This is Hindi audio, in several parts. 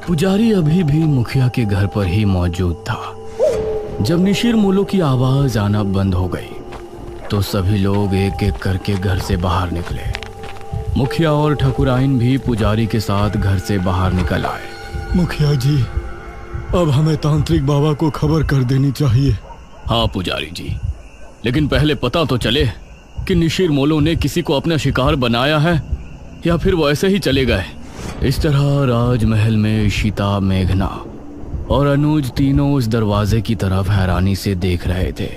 पुजारी अभी भी मुखिया के घर पर ही मौजूद था। जब निशिर मोलो की आवाज आना बंद हो गई तो सभी लोग एक एक करके घर से बाहर निकले। मुखिया और ठकुराइन भी पुजारी के साथ घर से बाहर निकल आए। मुखिया जी, अब हमें तांत्रिक बाबा को खबर कर देनी चाहिए। हाँ पुजारी जी, लेकिन पहले पता तो चले कि निशिर मोलो ने किसी को अपना शिकार बनाया है या फिर वो ऐसे ही चले गए। इस तरह राजमहल में इशिता, मेघना और अनुज तीनों उस दरवाजे की तरफ हैरानी से देख रहे थे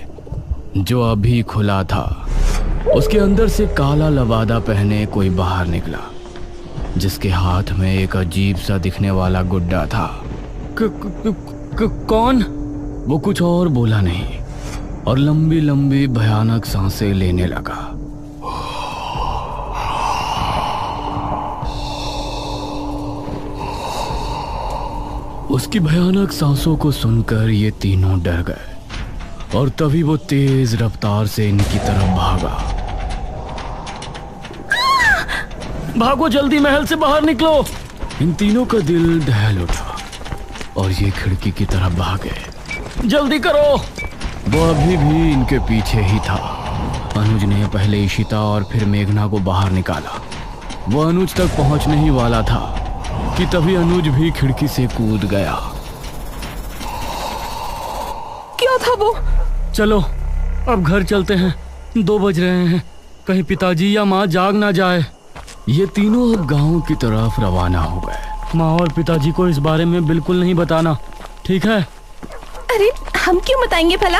जो अभी खुला था। उसके अंदर से काला लबादा पहने कोई बाहर निकला जिसके हाथ में एक अजीब सा दिखने वाला गुड्डा था। कौन? वो कुछ और बोला नहीं और लंबी लंबी भयानक सांसें लेने लगा। उसकी भयानक सांसों को सुनकर ये तीनों डर गए और तभी वो तेज रफ्तार से इनकी तरफ भागा। भागो जल्दी, महल से बाहर निकलो। इन तीनों का दिल दहल उठा और ये खिड़की की तरफ भागे। जल्दी करो। वो अभी भी इनके पीछे ही था। अनुज ने पहले इशिता और फिर मेघना को बाहर निकाला। वो अनुज तक पहुंचने ही वाला था कि तभी अनुज भी खिड़की से कूद गया। क्या था वो? चलो अब घर चलते हैं, 2 बज रहे हैं, कहीं पिताजी या माँ जाग ना जाए। ये तीनों अब गांव की तरफ रवाना हो गए। माँ और पिताजी को इस बारे में बिल्कुल नहीं बताना, ठीक है? अरे हम क्यों बताएंगे भला?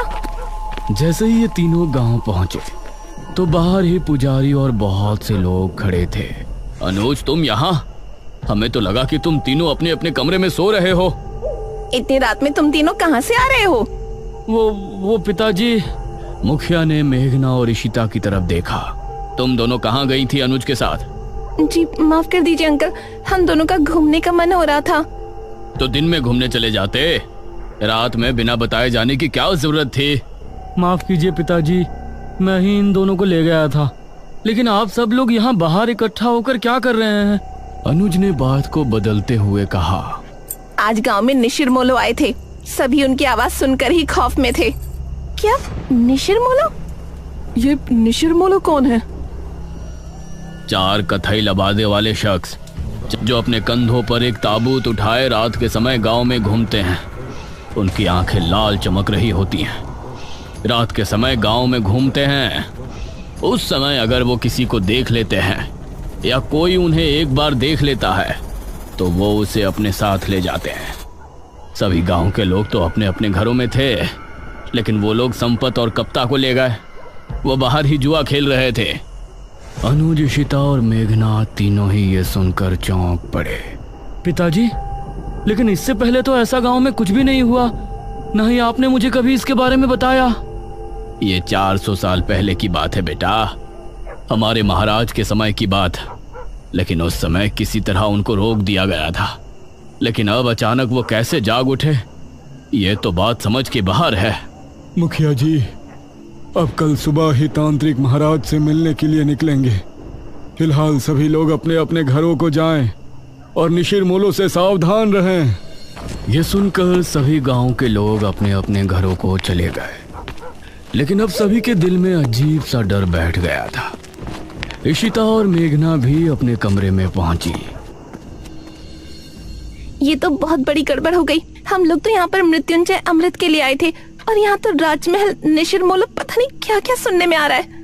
जैसे ही ये तीनों गांव पहुंचे तो बाहर ही पुजारी और बहुत से लोग खड़े थे। अनुज, तुम यहाँ? हमें तो लगा कि तुम तीनों अपने अपने कमरे में सो रहे हो। इतनी रात में तुम तीनों कहाँ से आ रहे हो? वो पिताजी। मुखिया ने मेघना और इशिता की तरफ देखा। तुम दोनों कहाँ गई थी अनुज के साथ? जी माफ कर दीजिए अंकल, हम दोनों का घूमने का मन हो रहा था। तो दिन में घूमने चले जाते, रात में बिना बताए जाने की क्या जरूरत थी? माफ कीजिए पिताजी, मैं ही इन दोनों को ले गया था, लेकिन आप सब लोग यहाँ बाहर इकट्ठा होकर क्या कर रहे हैं? अनुज ने बात को बदलते हुए कहा। आज गांव में निशिर मोलो आए थे, सभी उनकी आवाज सुनकर ही खौफ में थे। क्या निशिर मोलो? ये निशिर मोलो कौन है? 4 कथई लबादे वाले शख्स जो अपने कंधों पर एक ताबूत उठाए रात के समय गांव में घूमते हैं। उनकी आंखें लाल चमक रही होती हैं। रात के समय गांव में घूमते हैं। उस समय अगर वो किसी को देख लेते हैं या कोई उन्हें एक बार देख लेता है तो वो उसे अपने साथ ले जाते हैं। सभी गांव के लोग तो अपने अपने घरों में थे, लेकिन वो लोग संपत और कप्ता को ले गए। वो बाहर ही जुआ खेल रहे थे। अनुज, इशिता और मेघना तीनों ही ये सुनकर चौंक पड़े। पिताजी, लेकिन इससे पहले तो ऐसा गांव में कुछ भी नहीं हुआ, न ही आपने मुझे कभी इसके बारे में बताया। ये 400 साल पहले की बात है बेटा, हमारे महाराज के समय की बात। लेकिन उस समय किसी तरह उनको रोक दिया गया था, लेकिन अब अचानक वो कैसे जाग उठे, ये तो बात समझ के बाहर है। मुखिया जी, अब कल सुबह ही तांत्रिक महाराज से मिलने के लिए निकलेंगे। फिलहाल सभी लोग अपने अपने घरों को जाएं और निशिर मोलो से सावधान रहें। ये सुनकर सभी गांव के लोग अपने अपने घरों को चले गए, लेकिन अब सभी के दिल में अजीब सा डर बैठ गया था। इशिता और मेघना भी अपने कमरे में पहुंची। ये तो बहुत बड़ी गड़बड़ हो गई। हम लोग तो यहाँ पर मृत्युंजय अमृत के लिए आए थे और यहाँ तो राजमहल निशिर मोलो पता नहीं क्या क्या सुनने में आ रहा है।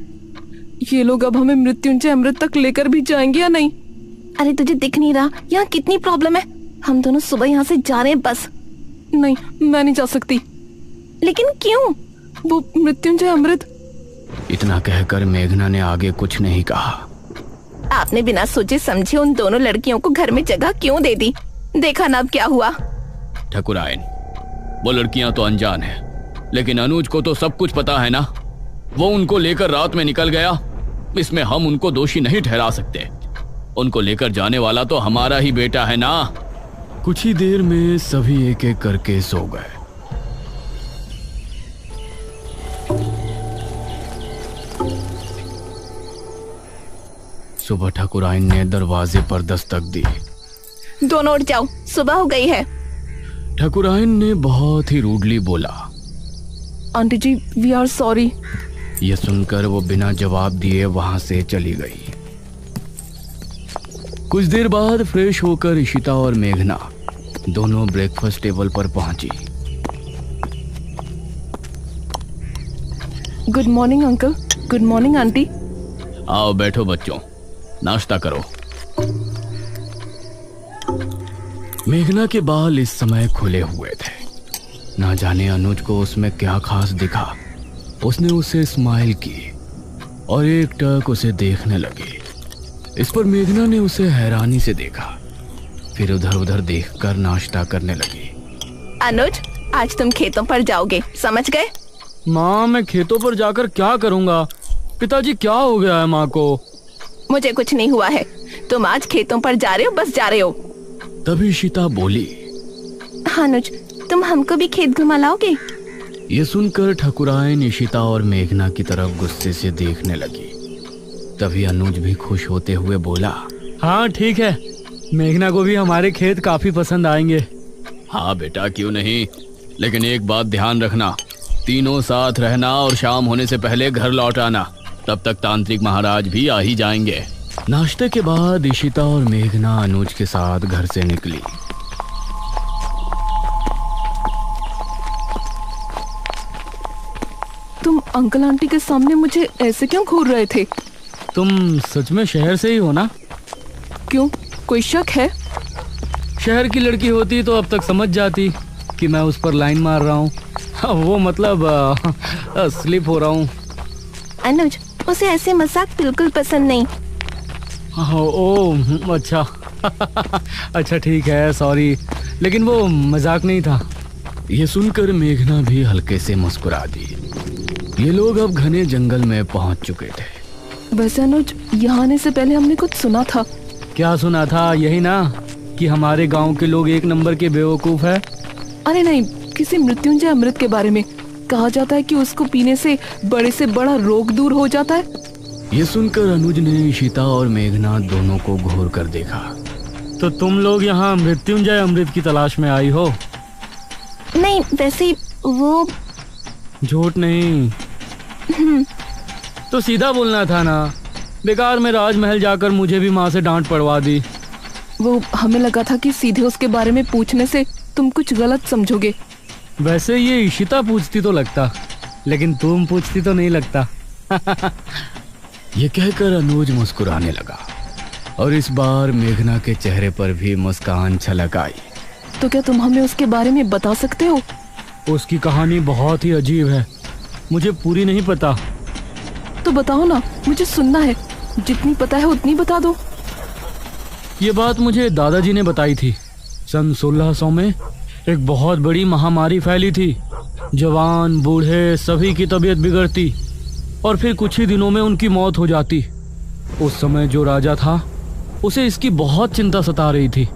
ये लोग अब हमें मृत्युंजय अमृत तक लेकर भी जाएंगे या नहीं? अरे तुझे दिख नहीं रहा यहाँ कितनी प्रॉब्लम है? हम दोनों सुबह यहाँ से जा रहे हैं बस। नहीं, मैं नहीं जा सकती। लेकिन क्यों? वो मृत्युंजय अमृत। इतना कहकर मेघना ने आगे कुछ नहीं कहा। आपने बिना सोचे समझे उन दोनों लड़कियों को घर में जगह क्यों दे दी? देखा ना अब क्या हुआ। ठकुराइन, वो लड़कियां तो अनजान है, लेकिन अनुज को तो सब कुछ पता है ना। वो उनको लेकर रात में निकल गया, इसमें हम उनको दोषी नहीं ठहरा सकते। उनको लेकर जाने वाला तो हमारा ही बेटा है ना। कुछ ही देर में सभी एक एक करके सो गए। सुबह ठकुराइन ने दरवाजे पर दस्तक दी। दोनों उठ जाओ, सुबह हो गई है। ठाकुरायन ने बहुत ही रूडली बोला। Aunty ji, we are sorry. यह सुनकर वो बिना जवाब दिए वहां से चली गई। कुछ देर बाद फ्रेश होकर इशिता और मेघना दोनों ब्रेकफास्ट टेबल पर पहुंची। Good morning uncle. Good morning aunty. आओ बैठो बच्चों, नाश्ता करो। मेघना के बाल इस समय खुले हुए थे। ना जाने अनुज को उसमें क्या खास दिखा। उसने उसे स्माइल की और एक टक उसे देखने लगी। इस पर मेघना ने उसे हैरानी से देखा, फिर उधर उधर देखकर नाश्ता करने लगी। अनुज, आज तुम खेतों पर जाओगे, समझ गए? माँ, मैं खेतों पर जाकर क्या करूँगा? पिताजी, क्या हो गया है माँ को? मुझे कुछ नहीं हुआ है। तुम आज खेतों पर जा रहे हो, बस जा रहे हो। तभी इशिता बोली, अनुज, तुम हमको भी खेत घुमा लाओगे? ये सुनकर ठाकुरायन इशिता और मेघना की तरफ गुस्से से देखने लगी। तभी अनुज भी खुश होते हुए बोला, हाँ ठीक है, मेघना को भी हमारे खेत काफी पसंद आएंगे। हाँ बेटा, क्यों नहीं, लेकिन एक बात ध्यान रखना, तीनों साथ रहना और शाम होने से पहले घर लौट आना। तब तक तांत्रिक महाराज भी आ ही जाएंगे। नाश्ते के बाद इशिता और मेघना अनुज के साथ घर से निकली। तुम अंकल आंटी के सामने मुझे ऐसे क्यों घूर रहे थे? तुम सच में शहर से ही हो ना? क्यों, कोई शक है? शहर की लड़की होती तो अब तक समझ जाती कि मैं उस पर लाइन मार रहा हूँ। वो मतलब स्लिप हो रहा हूँ। अनुज, उसे ऐसे मजाक बिल्कुल पसंद नहीं। ओह अच्छा। अच्छा ठीक है, सॉरी, लेकिन वो मजाक नहीं था। ये सुनकर मेघना भी हल्के से मुस्कुरा दी। ये लोग अब घने जंगल में पहुंच चुके थे। वैसे अनुज, यहाँ आने से पहले हमने कुछ सुना था। क्या सुना था? यही ना कि हमारे गांव के लोग एक नंबर के बेवकूफ है। अरे नहीं, किसी मृत्युंजय अमृत के बारे में। कहा जाता है कि उसको पीने से बड़े से बड़ा रोग दूर हो जाता है। ये सुनकर अनुज ने इशिता और मेघना दोनों को घूर कर देखा। तो तुम लोग यहाँ मृत्युंजय अमृत की तलाश में आई हो? नहीं, वैसे वो झूठ नहीं तो सीधा बोलना था ना। बेकार में राजमहल जाकर मुझे भी माँ से डांट पड़वा दी। वो हमें लगा था कि सीधे उसके बारे में पूछने से तुम कुछ गलत समझोगे। वैसे ये इशिता पूछती तो लगता, लेकिन तुम पूछती तो नहीं लगता। ये कहकर अनुज मुस्कुराने लगा और इस बार मेघना के चेहरे पर भी मुस्कान छलक आई। तो क्या तुम हमें उसके बारे में बता सकते हो? उसकी कहानी बहुत ही अजीब है, मुझे पूरी नहीं पता। तो बताओ ना, मुझे सुनना है। जितनी पता है उतनी बता दो। ये बात मुझे दादाजी ने बताई थी। सन 1600 में एक बहुत बड़ी महामारी फैली थी। जवान बूढ़े सभी की तबीयत बिगड़ती और फिर कुछ ही दिनों में उनकी मौत हो जाती। उस समय जो राजा था उसे इसकी बहुत चिंता सता रही थी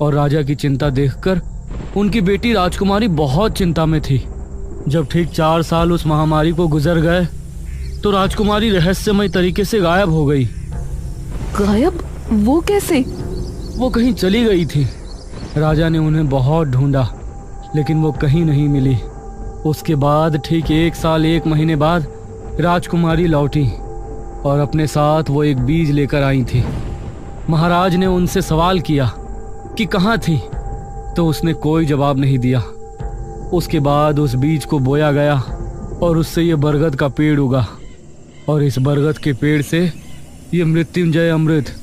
और राजा की चिंता देखकर उनकी बेटी राजकुमारी बहुत चिंता में थी। जब ठीक 4 साल उस महामारी को गुजर गए तो राजकुमारी रहस्यमय तरीके से गायब हो गई। गायब? वो कैसे? वो कहीं चली गई थी। राजा ने उन्हें बहुत ढूंढा लेकिन वो कहीं नहीं मिली। उसके बाद ठीक 1 साल 1 महीने बाद राजकुमारी लौटी और अपने साथ वो एक बीज लेकर आई थी। महाराज ने उनसे सवाल किया कि कहाँ थी, तो उसने कोई जवाब नहीं दिया। उसके बाद उस बीज को बोया गया और उससे ये बरगद का पेड़ उगा और इस बरगद के पेड़ से ये मृत्युंजय अमृत,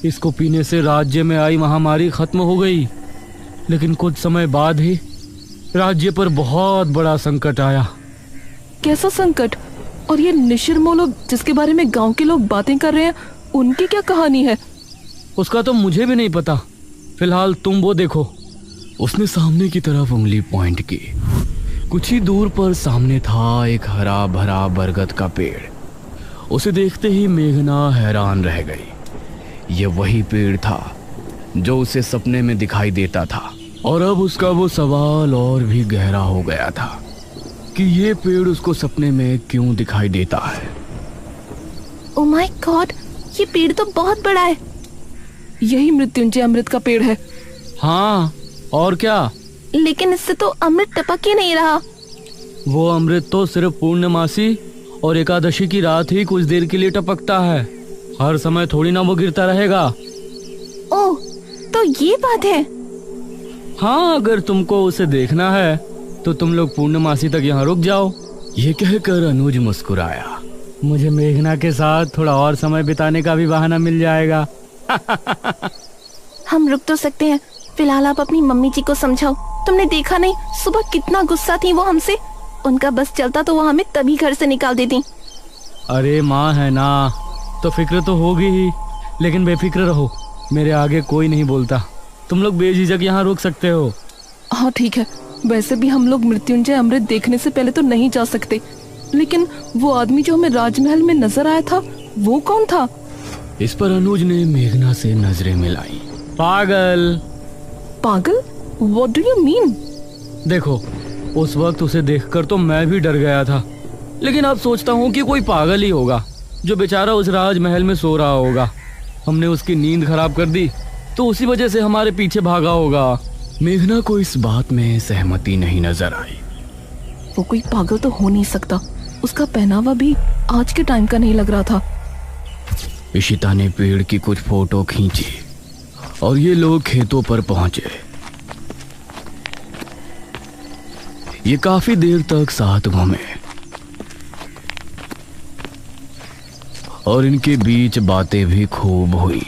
इसको पीने से राज्य में आई महामारी खत्म हो गई। लेकिन कुछ समय बाद ही राज्य पर बहुत बड़ा संकट आया। कैसा संकट? और ये निशिर जिसके बारे में गांव के लोग बातें कर रहे हैं, उनकी क्या कहानी है? उसका तो मुझे भी नहीं पता। फिलहाल तुम वो देखो। उसने सामने की तरफ उंगली पॉइंट की। कुछ ही दूर पर सामने था एक हरा भरा बरगद का पेड़। उसे देखते ही मेघना हैरान रह गई। ये वही पेड़ था जो उसे सपने में दिखाई देता था और अब उसका वो सवाल और भी गहरा हो गया था कि ये पेड़ उसको सपने में क्यों दिखाई देता है। ओह माय गॉड, ये पेड़ तो बहुत बड़ा है। यही मृत्युंजय अमृत का पेड़ है। हाँ, और क्या? लेकिन इससे तो अमृत टपक ही नहीं रहा। वो अमृत तो सिर्फ पूर्णमासी और एकादशी की रात ही कुछ देर के लिए टपकता है। हर समय थोड़ी ना वो गिरता रहेगा। ओह, तो ये बात है। हाँ, अगर तुमको उसे देखना है तो तुम लोग पूर्णमासी तक यहाँ रुक जाओ। ये कहकर अनुज मुस्कुराया। मुझे मेघना के साथ थोड़ा और समय बिताने का भी बहाना मिल जाएगा। हम रुक तो सकते हैं, फिलहाल आप अपनी मम्मी जी को समझाओ। तुमने देखा नहीं सुबह कितना गुस्सा थी वो हमसे। उनका बस चलता तो वो हमें तभी घर से निकाल देती। अरे माँ है ना, तो फिक्र तो होगी ही, लेकिन बेफिक्र रहो, मेरे आगे कोई नहीं बोलता। तुम लोग बेझिझक यहाँ रुक सकते हो। हाँ ठीक है, वैसे भी हम लोग मृत्युंजय अमृत देखने से पहले तो नहीं जा सकते, लेकिन वो आदमी जो हमें राजमहल में नजर आया था वो कौन था? इस पर अनुज ने मेघना से नजरें मिलाई। पागल। पागल? What do you mean? देखो, उस वक्त उसे देखकर तो मैं भी डर गया था, लेकिन अब सोचता हूँ कि कोई पागल ही होगा जो बेचारा उस राजमहल में सो रहा होगा। हमने उसकी नींद खराब कर दी तो उसी वजह से हमारे पीछे भागा होगा। मेघना को इस बात में सहमति नहीं नजर आई। वो कोई पागल तो हो नहीं सकता, उसका पहनावा भी आज के टाइम का नहीं लग रहा था। इशिता ने पेड़ की कुछ फोटो खींची और ये लोग खेतों पर पहुंचे। ये काफी देर तक साथ घूमे और इनके बीच बातें भी खूब हुई।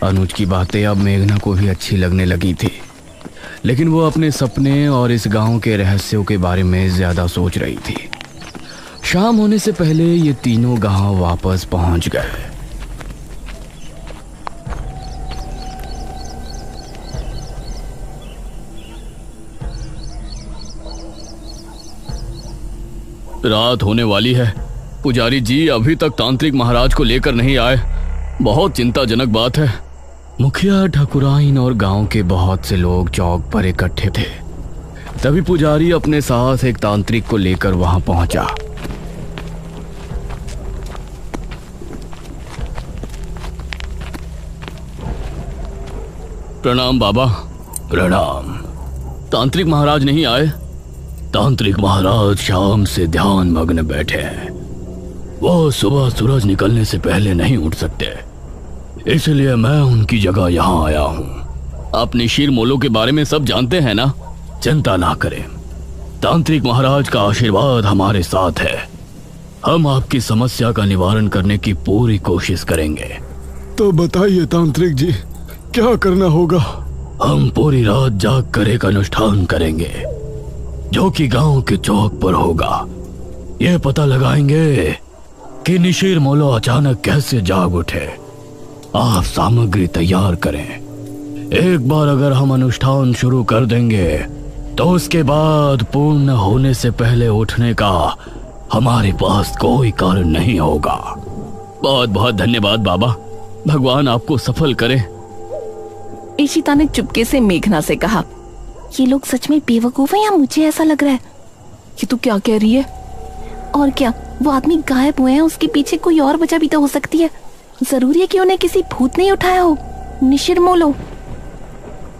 अनुज की बातें अब मेघना को भी अच्छी लगने लगी थी, लेकिन वो अपने सपने और इस गांव के रहस्यों के बारे में ज्यादा सोच रही थी। शाम होने से पहले ये तीनों गांव वापस पहुंच गए। रात होने वाली है। पुजारी जी अभी तक तांत्रिक महाराज को लेकर नहीं आए। बहुत चिंताजनक बात है। मुखिया, ठाकुराइन और गांव के बहुत से लोग चौक पर इकट्ठे थे। तभी पुजारी अपने साथ एक तांत्रिक को लेकर वहां पहुंचा। प्रणाम बाबा। प्रणाम। तांत्रिक महाराज नहीं आए? तांत्रिक महाराज शाम से ध्यान मग्न बैठे हैं। वो सुबह सूरज निकलने से पहले नहीं उठ सकते, इसलिए मैं उनकी जगह यहाँ आया हूँ। आप निशिर मोलो के बारे में सब जानते हैं ना? चिंता ना करें, तांत्रिक महाराज का आशीर्वाद हमारे साथ है। हम आपकी समस्या का निवारण करने की पूरी कोशिश करेंगे। तो बताइए तांत्रिक जी, क्या करना होगा? हम पूरी रात जाग कर एक अनुष्ठान करेंगे जो कि गांव के चौक पर होगा। यह पता लगाएंगे कि निशिर मोलो अचानक कैसे जाग उठे। आप सामग्री तैयार करें। एक बार अगर हम अनुष्ठान शुरू कर देंगे तो उसके बाद पूर्ण होने से पहले उठने का हमारे पास कोई कारण नहीं होगा। बहुत बहुत धन्यवाद बाबा, भगवान आपको सफल करे। इशिता ने चुपके से मेघना से कहा, ये लोग सच में बेवकूफ हैं या मुझे ऐसा लग रहा है? ये तू क्या कह रही है? और क्या, वो आदमी गायब हुए हैं, उसके पीछे कोई और वजह भी तो हो सकती है। जरूरी है कि उन्हें किसी भूत ने उठाया हो। निशिर मोलो,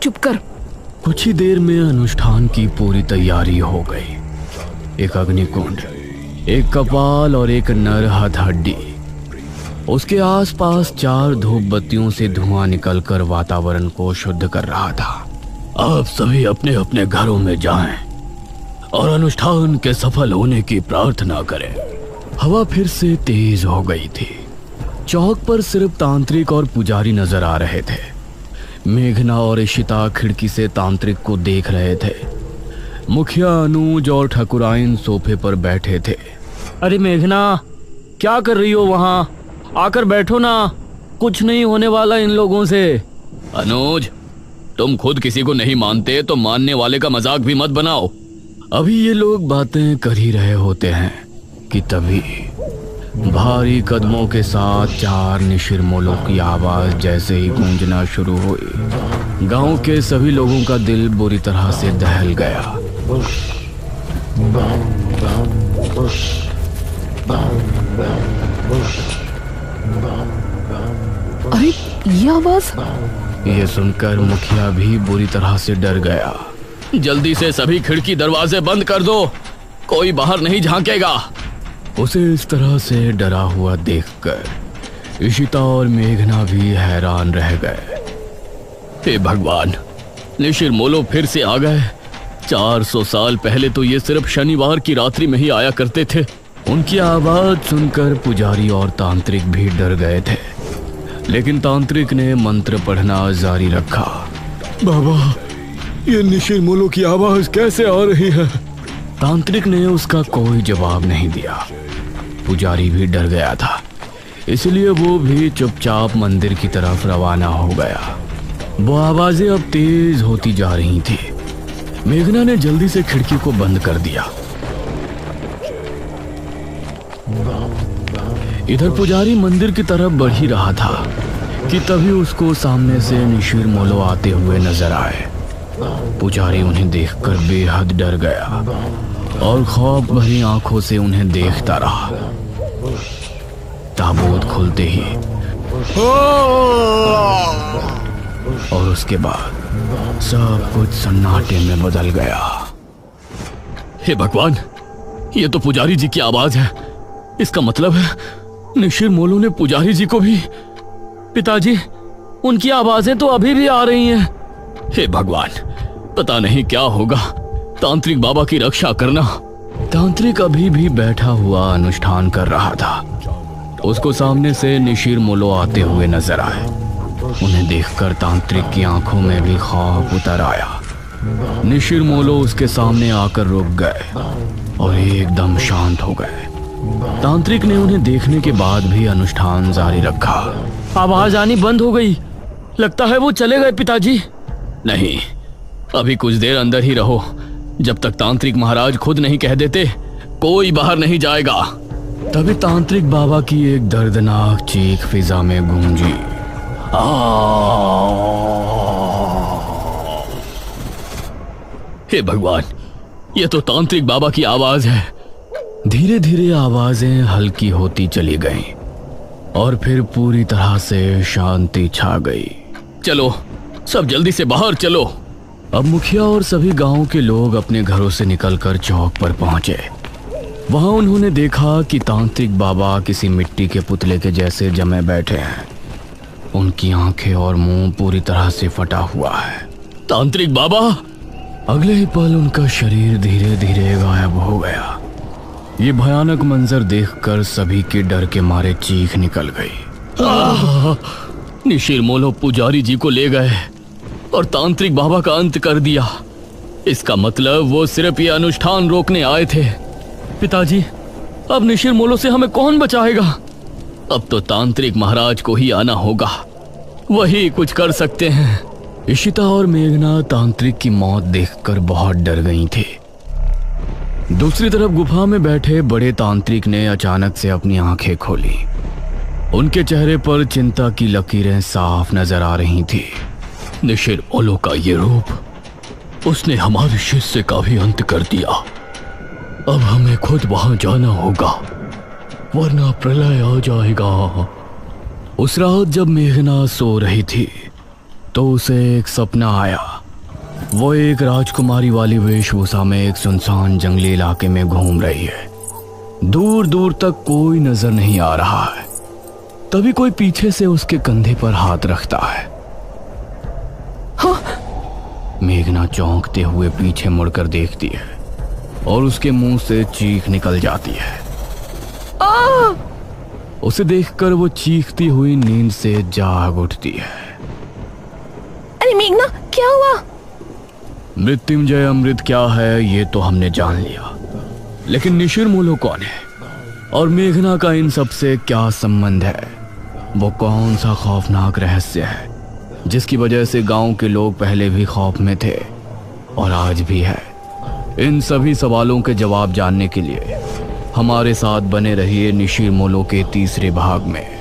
चुप कर। कुछ ही देर में अनुष्ठान की पूरी तैयारी हो गई। एक अग्निकुंड, एक कपाल और एक नर हथहड्डी। उसके आसपास 4 धूप बत्तियों से धुआं निकलकर वातावरण को शुद्ध कर रहा था। आप सभी अपने अपने घरों में जाएं और अनुष्ठान के सफल होने की प्रार्थना करें। हवा फिर से तेज हो गई थी। चौक पर सिर्फ तांत्रिक और पुजारी नजर आ रहे थे। मेघना और इशिता खिड़की से तांत्रिक को देख रहे थे। मुखिया, अनुज और ठाकुराइन सोफे पर बैठे थे। अरे मेघना, क्या कर रही हो वहां? आकर बैठो ना, कुछ नहीं होने वाला इन लोगों से। अनुज, तुम खुद किसी को नहीं मानते तो मानने वाले का मजाक भी मत बनाओ। अभी ये लोग बातें कर ही रहे होते हैं कि तभी भारी कदमों के साथ 4 निशिर मोलों की आवाज जैसे ही गूंजना शुरू हुई, गांव के सभी लोगों का दिल बुरी तरह से दहल गया। अरे ये आवाज ये सुनकर मुखिया भी बुरी तरह से डर गया। जल्दी से सभी खिड़की दरवाजे बंद कर दो, कोई बाहर नहीं झांकेगा। उसे इस तरह से डरा हुआ देखकर इशिता और मेघना भी हैरान रह गए। हे भगवान, निशिर मोलो फिर से आ गए। 400 साल पहले तो ये सिर्फ शनिवार की रात्रि में ही आया करते थे। उनकी आवाज सुनकर पुजारी और तांत्रिक भी डर गए थे, लेकिन तांत्रिक ने मंत्र पढ़ना जारी रखा। बाबा, ये निशिर मोलो की आवाज कैसे आ रही है? तांत्रिक ने उसका कोई जवाब नहीं दिया। पुजारी भी डर गया था, इसलिए वो भी चुपचाप मंदिर की तरफ रवाना हो गया। वो आवाजें अब तेज होती जा रही थी। मेघना ने जल्दी से खिड़की को बंद कर दिया। इधर पुजारी मंदिर की तरफ बढ़ ही रहा था कि तभी उसको सामने से निशिर मोलो आते हुए नजर आए। पुजारी उन्हें देखकर बेहद डर गया और खौफ भरी आंखों से उन्हें देखता रहा। ताबूत खुलते ही और उसके बाद सब कुछ सन्नाटे में बदल गया। हे भगवान, ये तो पुजारी जी की आवाज है। इसका मतलब है निशिर मोलो ने पुजारी जी को भी। पिताजी, उनकी आवाजें तो अभी भी आ रही हैं। हे भगवान, पता नहीं क्या होगा। तांत्रिक बाबा की रक्षा करना। तांत्रिक अभी भी बैठा हुआ अनुष्ठान कर रहा था। उसको सामने से निशिर मोलो आते हुए नजर आए। उन्हें देखकर तांत्रिक की आंखों में भी खौफ उतर आया। निशिर मोलो उसके सामने आकर रुक गए और एकदम शांत हो गए। तांत्रिक ने उन्हें देखने के बाद भी अनुष्ठान जारी रखा। आवाज आनी बंद हो गई। लगता है वो चले गए पिताजी। नहीं, अभी कुछ देर अंदर ही रहो। जब तक तांत्रिक महाराज खुद नहीं कह देते, कोई बाहर नहीं जाएगा। तभी तांत्रिक बाबा की एक दर्दनाक चीख फिजा में गूंजी। हे भगवान, ये तो तांत्रिक बाबा की आवाज है। धीरे धीरे आवाजें हल्की होती चली गईं और फिर पूरी तरह से शांति छा गई। चलो, सब जल्दी से बाहर चलो। अब मुखिया और सभी गांव के लोग अपने घरों से निकलकर चौक पर पहुंचे। वहां उन्होंने देखा कि तांत्रिक बाबा किसी मिट्टी के पुतले के जैसे जमे बैठे हैं। उनकी आंखें और मुंह पूरी तरह से फटा हुआ है। तांत्रिक बाबा! अगले ही पल उनका शरीर धीरे धीरे गायब हो गया। ये भयानक मंजर देखकर सभी के डर के मारे चीख निकल गई। निशिर मोलो पुजारी जी को ले गए और तांत्रिक बाबा का अंत कर दिया। इसका मतलब वो सिर्फ ये अनुष्ठान रोकने आए थे। पिताजी, अब निशिर मोलो से हमें कौन बचाएगा? अब तो तांत्रिक महाराज को ही आना होगा, वही कुछ कर सकते हैं। इशिता और मेघना तांत्रिक की मौत देखकर बहुत डर गई थी। दूसरी तरफ गुफा में बैठे बड़े तांत्रिक ने अचानक से अपनी आंखें खोली। उनके चेहरे पर चिंता की लकीरें साफ नजर आ रही थी। निशिर मोलो का ये रूप, उसने हमारे शिष्य का भी अंत कर दिया। अब हमें खुद वहां जाना होगा, वरना प्रलय आ जाएगा। उस रात जब मेघना सो रही थी तो उसे एक सपना आया। वो एक राजकुमारी वाली वेशभूषा में एक सुनसान जंगली इलाके में घूम रही है। दूर दूर तक कोई नजर नहीं आ रहा है। तभी कोई पीछे से उसके कंधे पर हाथ रखता है। हाँ? मेघना चौंकते हुए पीछे मुड़कर देखती है और उसके मुंह से चीख निकल जाती है। उसे देखकर वो चीखती हुई नींद से जाग उठती है। अरे मेघना, क्या हुआ? मृत्युंजय अमृत क्या है ये तो हमने जान लिया, लेकिन निशिर मोलो कौन है और मेघना का इन सब से क्या संबंध है? वो कौन सा खौफनाक रहस्य है जिसकी वजह से गांव के लोग पहले भी खौफ में थे और आज भी है? इन सभी सवालों के जवाब जानने के लिए हमारे साथ बने रहिए निशिर मोलो के तीसरे भाग में।